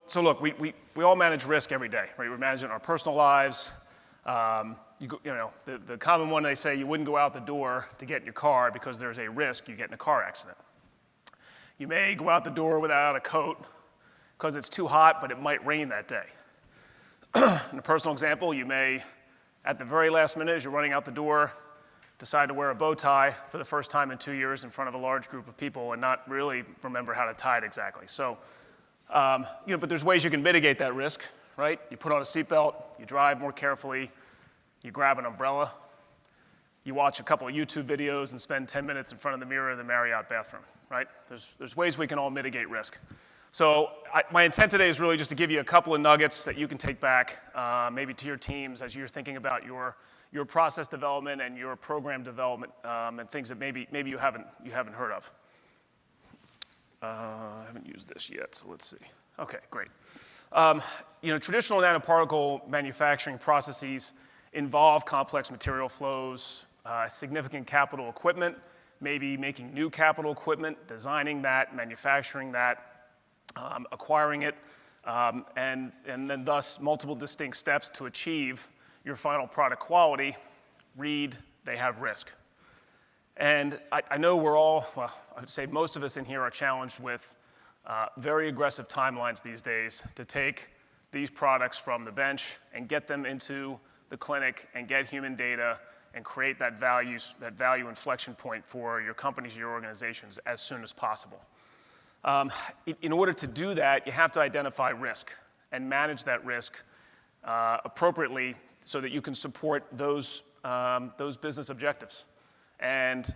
So look, we all manage risk every day, right? We manage it in our personal lives. The common one, they say you wouldn't go out the door to get in your car because there's a risk you get in a car accident. You may go out the door without a coat because it's too hot, but it might rain that day. In a personal example, you may, at the very last minute, as you're running out the door, decide to wear a bow tie for the first time in 2 years in front of a large group of people and not really remember how to tie it exactly. So, but there's ways you can mitigate that risk, right? You put on a seatbelt, you drive more carefully, you grab an umbrella, you watch a couple of YouTube videos and spend 10 minutes in front of the mirror in the Marriott bathroom, right? There's ways we can all mitigate risk. So my intent today is really just to give you a couple of nuggets that you can take back, maybe to your teams as you're thinking about your process development and your program development, and things that maybe you haven't heard of. I haven't used this yet, so let's see. Okay, great. Traditional nanoparticle manufacturing processes involve complex material flows, significant capital equipment, maybe making new capital equipment, designing that, manufacturing that, acquiring it, and then thus multiple distinct steps to achieve your final product quality. Read, they have risk. And I know we're all, well, I would say most of us in here are challenged with very aggressive timelines these days to take these products from the bench and get them into the clinic and get human data and create that value inflection point for your companies, your organizations as soon as possible. In order to do that, you have to identify risk and manage that risk appropriately so that you can support those business objectives. And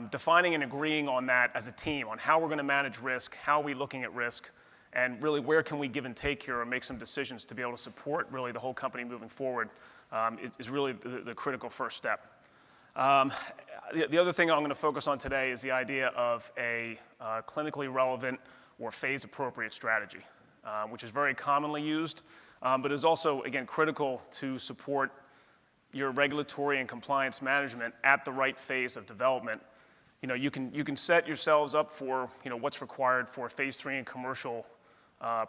defining and agreeing on that as a team, on how we're going to manage risk, how are we looking at risk, and really where can we give and take here and make some decisions to be able to support really the whole company moving forward is really the critical first step. The other thing I'm going to focus on today is the idea of a clinically relevant or phase-appropriate strategy, which is very commonly used, but is also, again, critical to support your regulatory and compliance management at the right phase of development. You can set yourselves up for what's required for phase 3 and commercial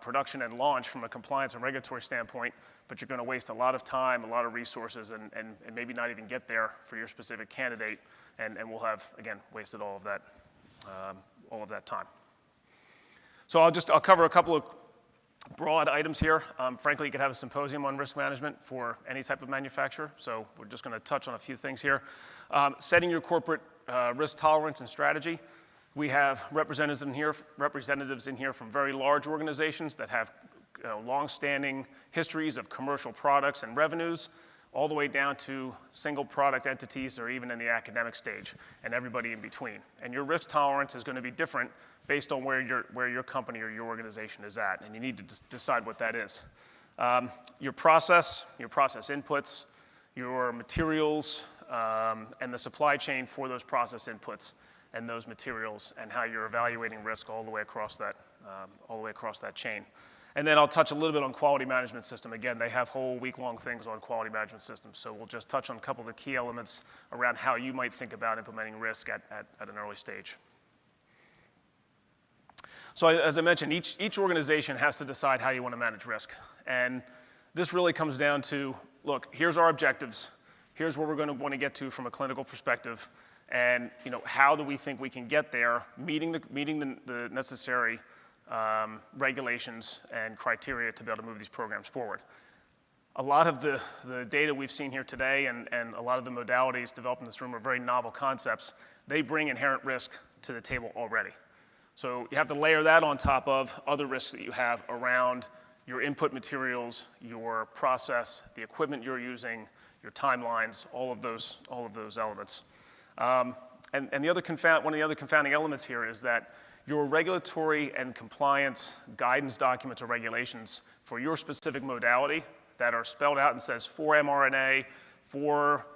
production and launch from a compliance and regulatory standpoint, but you're going to waste a lot of time, a lot of resources, and maybe not even get there for your specific candidate, and we'll have, again, wasted all of that time. So I'll cover a couple of broad items here. Frankly, you could have a symposium on risk management for any type of manufacturer, so we're just going to touch on a few things here. Setting your corporate risk tolerance and strategy. We have representatives in here from very large organizations that have long-standing histories of commercial products and revenues, all the way down to single product entities or even in the academic stage, and everybody in between. And your risk tolerance is going to be different based on where your company or your organization is at, and you need to decide what that is. Your process inputs, your materials, and the supply chain for those process inputs and those materials, and how you're evaluating risk all the way across that chain. And then I'll touch a little bit on quality management system. Again, they have whole week-long things on quality management systems, so we'll just touch on a couple of the key elements around how you might think about implementing risk at an early stage. So as I mentioned, each organization has to decide how you want to manage risk. And this really comes down to, look, here's our objectives. Here's where we're going to want to get to from a clinical perspective. And how do we think we can get there, meeting the necessary regulations and criteria to be able to move these programs forward. A lot of the data we've seen here today and a lot of the modalities developed in this room are very novel concepts. They bring inherent risk to the table already. So you have to layer that on top of other risks that you have around your input materials, your process, the equipment you're using, your timelines, all of those elements. And one of the other confounding elements here is that your regulatory and compliance guidance documents or regulations for your specific modality that are spelled out and says for mRNA, for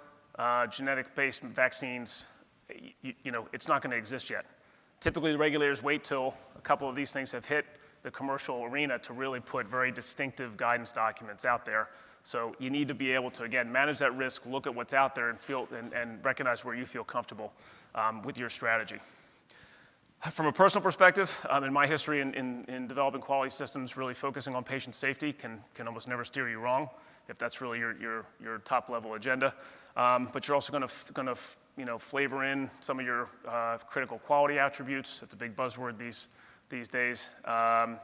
genetic-based vaccines, it's not going to exist yet. Typically, the regulators wait till a couple of these things have hit the commercial arena to really put very distinctive guidance documents out there. So you need to be able to, again, manage that risk, look at what's out there, and recognize where you feel comfortable with your strategy. From a personal perspective, in my history in developing quality systems, really focusing on patient safety can almost never steer you wrong if that's really your top level agenda. But you're also going to flavor in some of your critical quality attributes. That's a big buzzword these days. And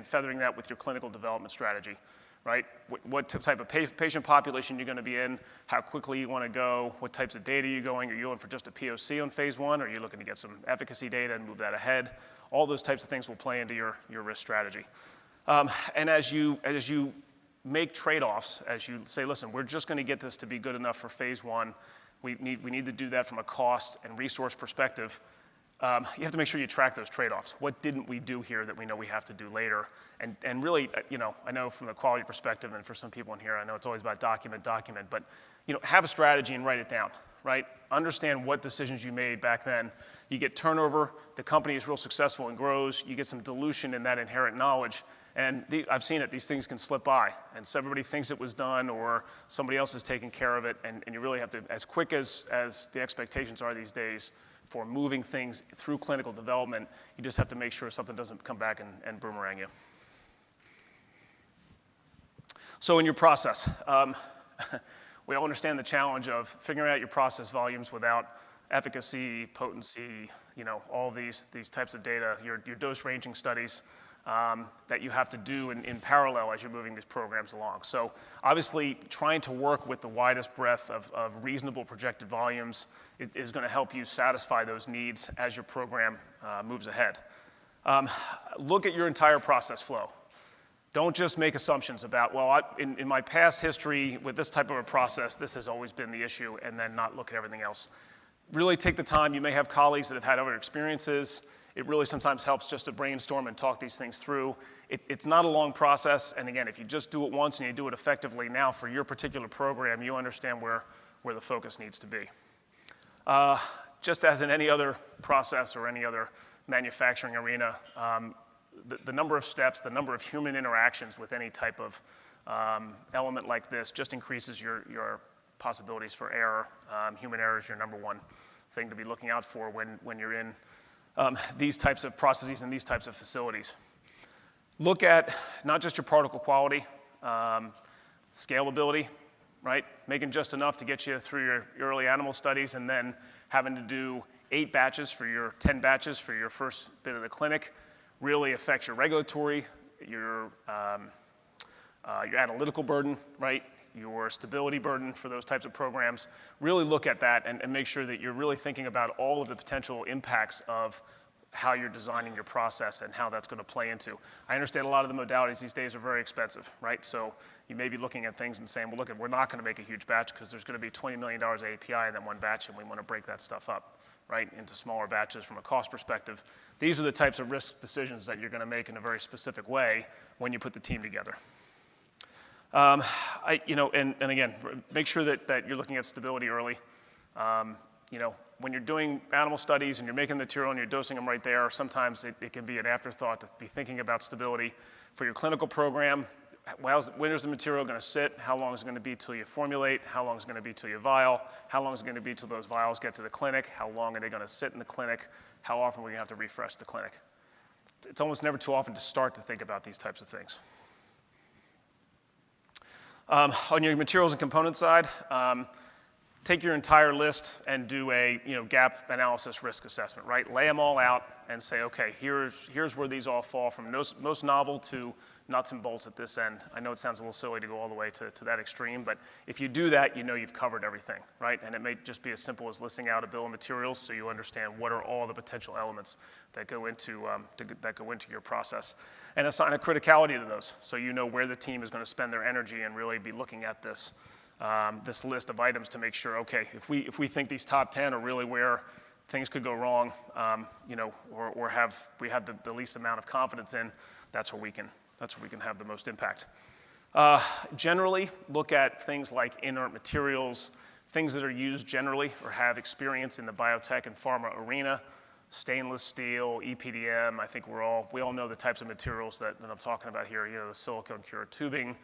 feathering that with your clinical development strategy, right? What type of patient population you're going to be in, how quickly you want to go, what types of data you're going. Are you going for just a POC on phase 1, or are you looking to get some efficacy data and move that ahead? All those types of things will play into your risk strategy. And as you make trade-offs, as you say, listen, we're just going to get this to be good enough for phase 1. We need to do that from a cost and resource perspective. You have to make sure you track those trade-offs. What didn't we do here that we know we have to do later? And really, I know from the quality perspective, and for some people in here, I know it's always about document, but have a strategy and write it down, right? Understand what decisions you made back then. You get turnover, the company is real successful and grows, you get some dilution in that inherent knowledge, and I've seen it, these things can slip by, and so everybody thinks it was done or somebody else is taking care of it, and you really have to, as quick as the expectations are these days, for moving things through clinical development, you just have to make sure something doesn't come back and boomerang you. So in your process, we all understand the challenge of figuring out your process volumes without efficacy, potency, all these types of data, your dose ranging studies that you have to do in parallel as you're moving these programs along. So obviously trying to work with the widest breadth of reasonable projected volumes is going to help you satisfy those needs as your program moves ahead. Look at your entire process flow. Don't just make assumptions about, well, in my past history with this type of a process, this has always been the issue, and then not look at everything else. Really take the time. You may have colleagues that have had other experiences. It really sometimes helps just to brainstorm and talk these things through. It's not a long process, and again, if you just do it once and you do it effectively now for your particular program, you understand where the focus needs to be. Just as in any other process or any other manufacturing arena, the number of steps, the number of human interactions with any type of element like this just increases your possibilities for error. Human error is your number one thing to be looking out for when you're in these types of processes and these types of facilities. Look at not just your particle quality, scalability, right? Making just enough to get you through your early animal studies and then having to do 8 batches for your 10 batches for your first bit of the clinic really affects your regulatory, your analytical burden, right? Your stability burden for those types of programs. Really look at that and make sure that you're really thinking about all of the potential impacts of how you're designing your process and how that's going to play into. I understand a lot of the modalities these days are very expensive, right? So you may be looking at things and saying, well, look, we're not going to make a huge batch because there's going to be $20 million of API in that one batch, and we want to break that stuff up, right, into smaller batches from a cost perspective. These are the types of risk decisions that you're going to make in a very specific way when you put the team together. And again, make sure that you're looking at stability early. When you're doing animal studies and you're making the material and you're dosing them right there, sometimes it can be an afterthought to be thinking about stability. For your clinical program, when is the material going to sit? How long is it going to be till you formulate? How long is it going to be till you vial? How long is it going to be till those vials get to the clinic? How long are they going to sit in the clinic? How often are we going to have to refresh the clinic? It's almost never too often to start to think about these types of things. On your materials and components side, take your entire list and do a gap analysis risk assessment, right? Lay them all out and say, okay, here's where these all fall from most novel to nuts and bolts at this end. I know it sounds a little silly to go all the way to that extreme, but if you do that, you've covered everything, right? And it may just be as simple as listing out a bill of materials so you understand what are all the potential elements that go into your process. And assign a criticality to those so you know where the team is going to spend their energy and really be looking at this list of items to make sure, okay, if we think these top 10 are really where things could go wrong, or we have the least amount of confidence in, that's where we can have the most impact. Generally, look at things like inert materials, things that are used generally or have experience in the biotech and pharma arena. Stainless steel, EPDM, I think we all know the types of materials that I'm talking about here, the silicone cure tubing,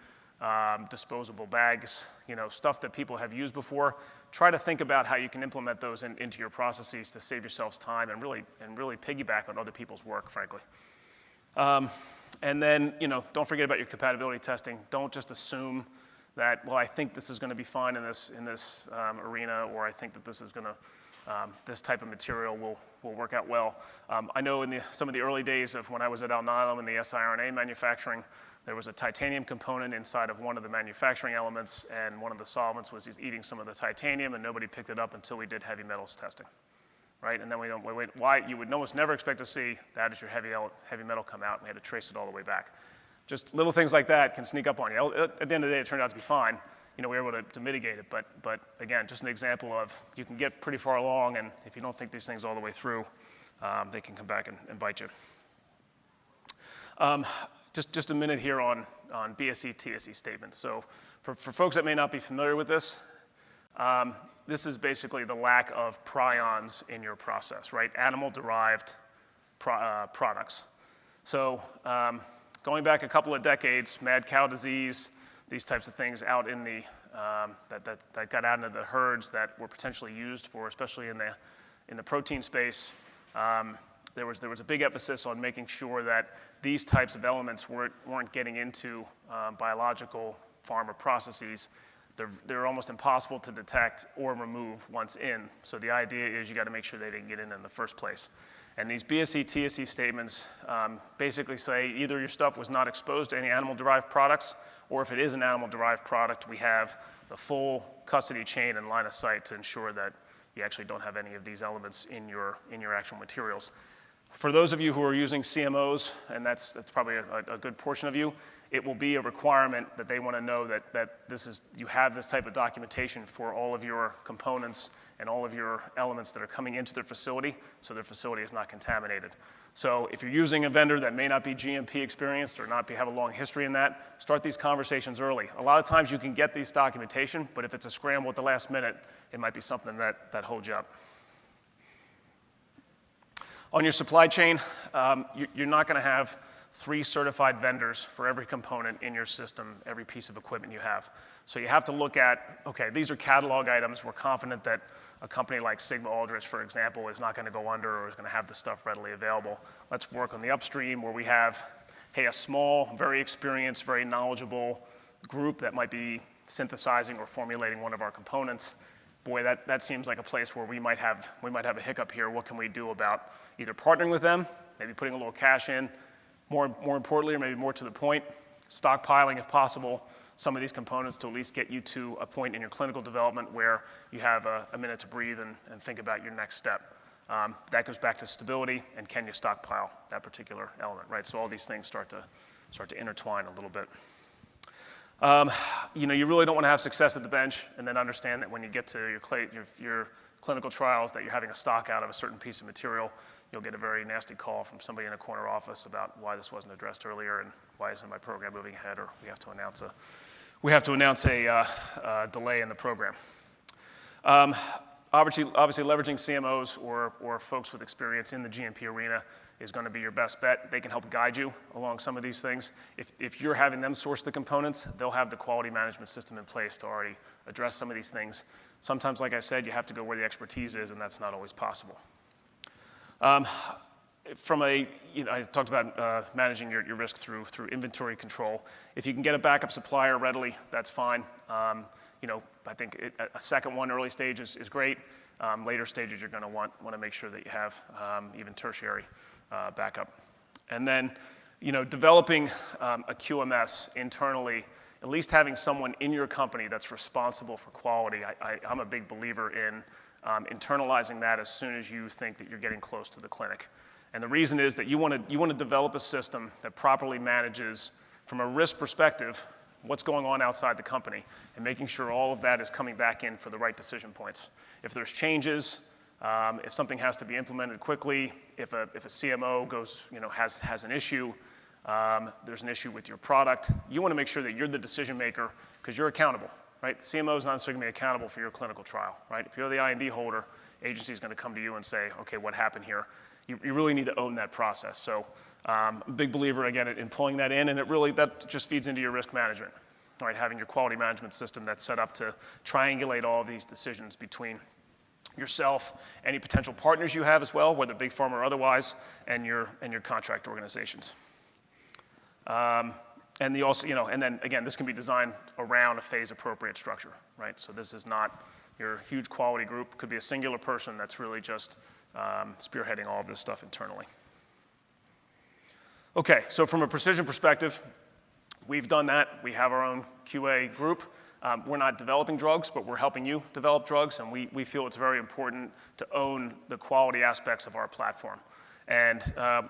disposable bags, stuff that people have used before. Try to think about how you can implement those into your processes to save yourselves time and really piggyback on other people's work, frankly. And then, don't forget about your compatibility testing. Don't just assume that, well, I think this is going to be fine in this arena, or I think that this is going to this type of material will work out well. I know in some of the early days of when I was at Alnylam in the siRNA manufacturing, there was a titanium component inside of one of the manufacturing elements, and one of the solvents was eating some of the titanium, and nobody picked it up until we did heavy metals testing, right? And then why you would almost never expect to see that as your heavy metal come out, and we had to trace it all the way back. Just little things like that can sneak up on you. At the end of the day, it turned out to be fine. We were able to mitigate it, but again, just an example of you can get pretty far along, and if you don't think these things all the way through, they can come back and bite you. Just a minute here on BSE, TSE statements. So for folks that may not be familiar with this, this is basically the lack of prions in your process, right? Animal-derived products. So going back a couple of decades, mad cow disease, these types of things out in the that got out into the herds that were potentially used for, especially in the protein space. There was a big emphasis on making sure that these types of elements weren't getting into biological pharma processes. They're almost impossible to detect or remove once in. So the idea is you got to make sure they didn't get in the first place. And these BSE, TSE statements basically say either your stuff was not exposed to any animal-derived products, or if it is an animal-derived product, we have the full custody chain and line of sight to ensure that you actually don't have any of these elements in your actual materials. For those of you who are using CMOs, and that's probably a good portion of you, it will be a requirement that they want to know that you have this type of documentation for all of your components and all of your elements that are coming into their facility, so their facility is not contaminated. So if you're using a vendor that may not be GMP experienced or have a long history in that, start these conversations early. A lot of times you can get these documentation, but if it's a scramble at the last minute, it might be something that holds you up. On your supply chain, you're not going to have 3 certified vendors for every component in your system, every piece of equipment you have. So you have to look at, okay, these are catalog items. We're confident that a company like Sigma Aldrich, for example, is not going to go under or is going to have the stuff readily available. Let's work on the upstream where we have, hey, a small, very experienced, very knowledgeable group that might be synthesizing or formulating one of our components. Boy, that seems like a place where we might have a hiccup here. What can we do about either partnering with them, maybe putting a little cash in, more importantly, or maybe more to the point, stockpiling if possible some of these components to at least get you to a point in your clinical development where you have a minute to breathe and think about your next step. That goes back to stability and can you stockpile that particular element, right? So all these things start to intertwine a little bit. You really don't want to have success at the bench and then understand that when you get to your clinical trials that you're having a stock out of a certain piece of material, you'll get a very nasty call from somebody in a corner office about why this wasn't addressed earlier and why isn't my program moving ahead, or we have to announce a delay in the program. Obviously leveraging CMOs or folks with experience in the GMP arena is going to be your best bet. They can help guide you along some of these things. If you're having them source the components, they'll have the quality management system in place to already address some of these things. Sometimes, like I said, you have to go where the expertise is, and that's not always possible. I talked about managing your risk through inventory control. If you can get a backup supplier readily, that's fine. I think a second one early stage is great. Later stages, you're going to want to make sure that you have even tertiary backup. And then, developing a QMS internally, at least having someone in your company that's responsible for quality. I'm a big believer in internalizing that as soon as you think that you're getting close to the clinic. And the reason is that you want to develop a system that properly manages, from a risk perspective, what's going on outside the company and making sure all of that is coming back in for the right decision points. If there's changes, if something has to be implemented quickly, if a CMO has an issue, there's an issue with your product, you want to make sure that you're the decision maker because you're accountable, right? The CMO is not necessarily going to be accountable for your clinical trial, right? If you're the IND holder, agency is going to come to you and say, okay, what happened here? You really need to own that process. So, a big believer, again, in pulling that in, and that just feeds into your risk management. right? Having your quality management system that's set up to triangulate all of these decisions between yourself, any potential partners you have as well, whether big pharma or otherwise, and your contract organizations. And also, and then again, this can be designed around a phase-appropriate structure, right? So this is not your huge quality group. It could be a singular person that's really just spearheading all of this stuff internally. Okay, so from a precision perspective, we've done that. We have our own QA group. We're not developing drugs, but we're helping you develop drugs, and we feel it's very important to own the quality aspects of our platform. And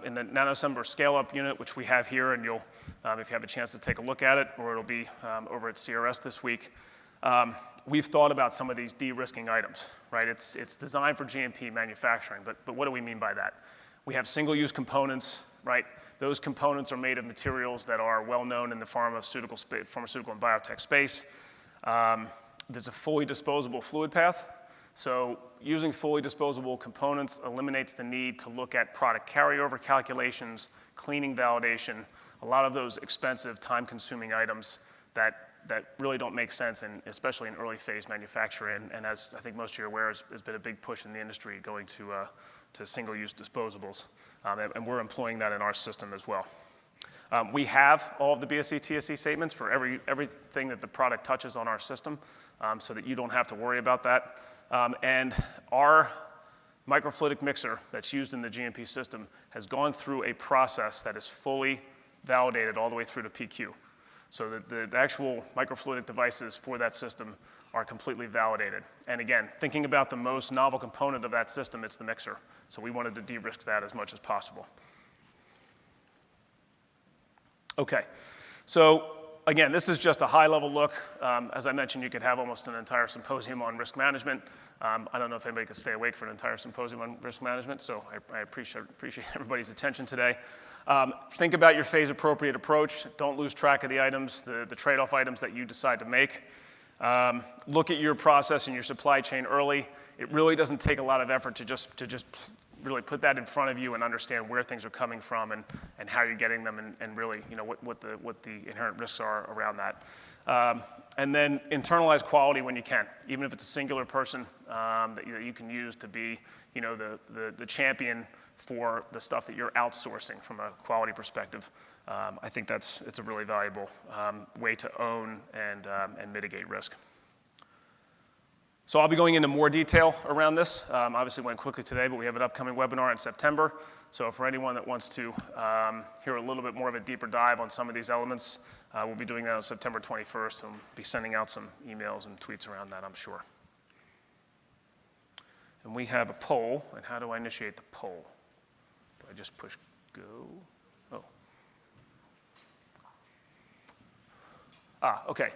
in the NanoSystems scale-up unit, which we have here, and you'll, if you have a chance to take a look at it, or it'll be over at CRS this week, we've thought about some of these de-risking items, right? It's designed for GMP manufacturing, but what do we mean by that? We have single-use components, right? Those components are made of materials that are well-known in the pharmaceutical and biotech space. There's a fully disposable fluid path. So using fully disposable components eliminates the need to look at product carryover calculations, cleaning validation, a lot of those expensive, time-consuming items that really don't make sense, especially in early phase manufacturing. And as I think most of you are aware, has been a big push in the industry going to single-use disposables. And we're employing that in our system as well. We have all of the BSE TSE statements for everything that the product touches on our system, so that you don't have to worry about that. And our microfluidic mixer that's used in the GMP system has gone through a process that is fully validated all the way through to PQ. So that the actual microfluidic devices for that system are completely validated. And again, thinking about the most novel component of that system, it's the mixer. So we wanted to de-risk that as much as possible. Okay, so again, this is just a high-level look. As I mentioned, you could have almost an entire symposium on risk management. I don't know if anybody could stay awake for an entire symposium on risk management, so I appreciate everybody's attention today. Think about your phase-appropriate approach. Don't lose track of the items, the trade-off items that you decide to make. Look at your process and your supply chain early. It really doesn't take a lot of effort to just really put that in front of you and understand where things are coming from and how you're getting them and really what the inherent risks are around that. And then internalize quality when you can, even if it's a singular person that you can use to be the champion for the stuff that you're outsourcing from a quality perspective. I think it's a really valuable way to own and mitigate risk. So I'll be going into more detail around this. Obviously went quickly today, but we have an upcoming webinar in September. So for anyone that wants to hear a little bit more of a deeper dive on some of these elements, we'll be doing that on September 21st, and we'll be sending out some emails and tweets around that, I'm sure. And we have a poll, and how do I initiate the poll? Do I just push go? Oh. Okay.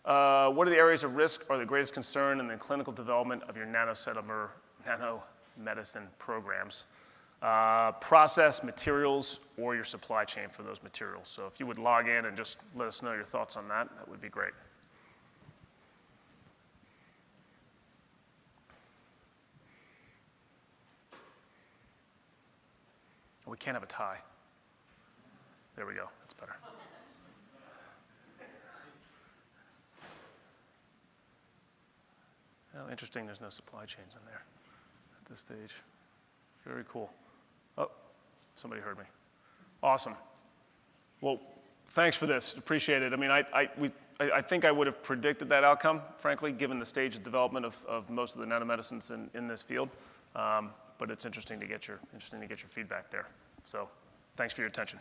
What are the areas of risk or the greatest concern in the clinical development of your nanomedicine programs? Process, materials, or your supply chain for those materials. So if you would log in and just let us know your thoughts on that, that would be great. We can't have a tie. There we go. That's better. Oh, interesting, there's no supply chains in there at this stage. Very cool. Oh, somebody heard me. Awesome. Well, thanks for this. Appreciate it. I mean, I think I would have predicted that outcome, frankly, given the stage of development of most of the nanomedicines in this field. But it's interesting to get your feedback there. So thanks for your attention.